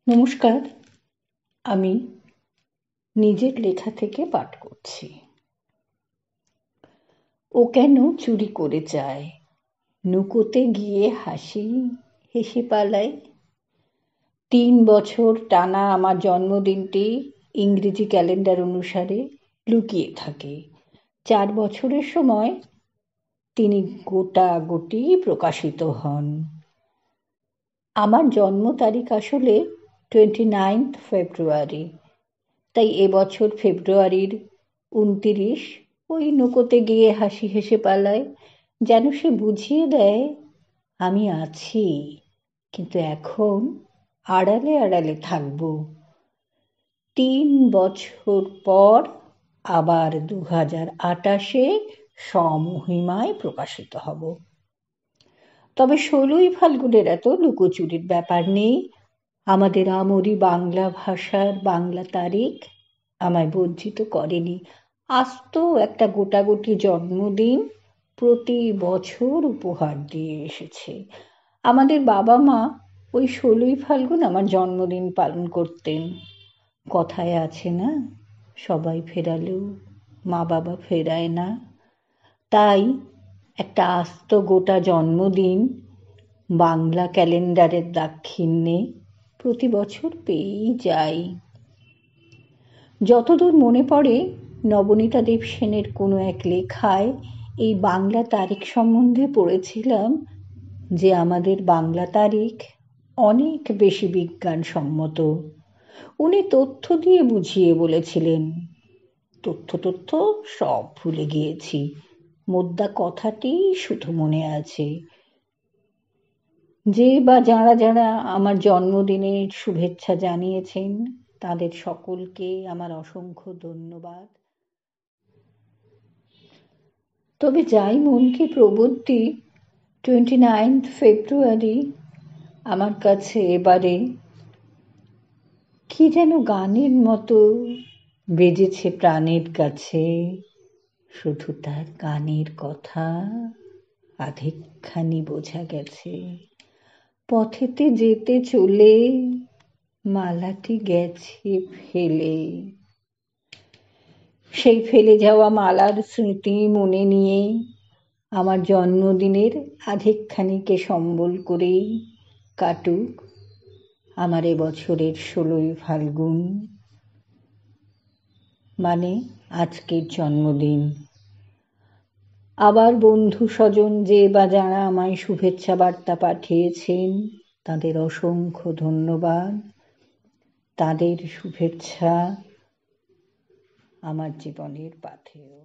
নমস্কার, আমি নিজের লেখা থেকে পাঠ করছি। ও কেন চুরি করে যায়, নুকোতে গিয়ে হাসি হেসে পালায়। 3 বছর টানা আমার জন্মদিনটি ইংরেজি ক্যালেন্ডার অনুসারে লুকিয়ে থাকে। 4 বছরের সময় তিনি গোটাগুটি প্রকাশিত হন। আমার জন্ম তারিখ আসলে 29 ফেব্রুয়ারি, তাই এবছর ফেব্রুয়ারির 29 ওই নুকোতে গিয়ে হাসি হেসে পালায়, যেন সে বুঝিয়ে দেয় আমি আছি, কিন্তু এখন আড়ালে আড়ালে থাকব। 3 বছর পর আবার 2028-এ সমহিমায় প্রকাশিত হব। তবে 16ই ফাল্গুনের এত লুকোচুরির ব্যাপার নেই। আমাদের আমরি বাংলা ভাষার বাংলা তারিখ আমায় বঞ্চিত করেনি। আস্ত একটা গোটাগুটি জন্মদিন প্রতি বছর উপহার দিয়ে এসেছে। আমাদের বাবা মা ওই 16ই ফাল্গুন আমার জন্মদিন পালন করতেন। কথায় আছে না, সবাই ফেরালেও মা বাবা ফেরায় না। তাই একটা আস্ত গোটা জন্মদিন বাংলা ক্যালেন্ডারের দাক্ষিণ্যে প্রতি বছর পেয়েই যাই। যতদূর মনে পড়ে, নবনীতা দেব সেনের কোনো এক লেখায় এই বাংলা তারিখ সম্বন্ধে পড়েছিলাম যে আমাদের বাংলা তারিখ অনেক বেশি বিজ্ঞানসম্মত। উনি তথ্য দিয়ে বুঝিয়ে বলেছিলেন। তথ্য সব ভুলে গিয়েছি, মোদ্দা কথাটি শুধু মনে আছে। যে বা যাঁরা যাঁরা আমার জন্মদিনের শুভেচ্ছা জানিয়েছেন, তাদের সকলকে আমার অসংখ্য ধন্যবাদ। তবে যাই মন কি প্রবৃত্তি, 29 ফেব্রুয়ারি আমার কাছে এবারে কি যেন গানের মতো বেজেছে প্রাণের কাছে। শুধু তার গানের কথা আধেকখানি বোঝা গেছে। পথেতে যেতে চলে মালাটি গেছে ফেলে। সেই ফেলে যাওয়া মালার স্মৃতি মনে নিয়ে আমার জন্মদিনের আধেকখানিকে সম্বল করেই কাটুক আমার এবছরের 16ই ফাল্গুন, মানে আজকের জন্মদিন। আবার বন্ধু স্বজন যে বা যারা আমায় শুভেচ্ছা বার্তা পাঠিয়েছেন, তাদের অসংখ্য ধন্যবাদ। তাদের শুভেচ্ছা আমার জীবনের পাথেয়।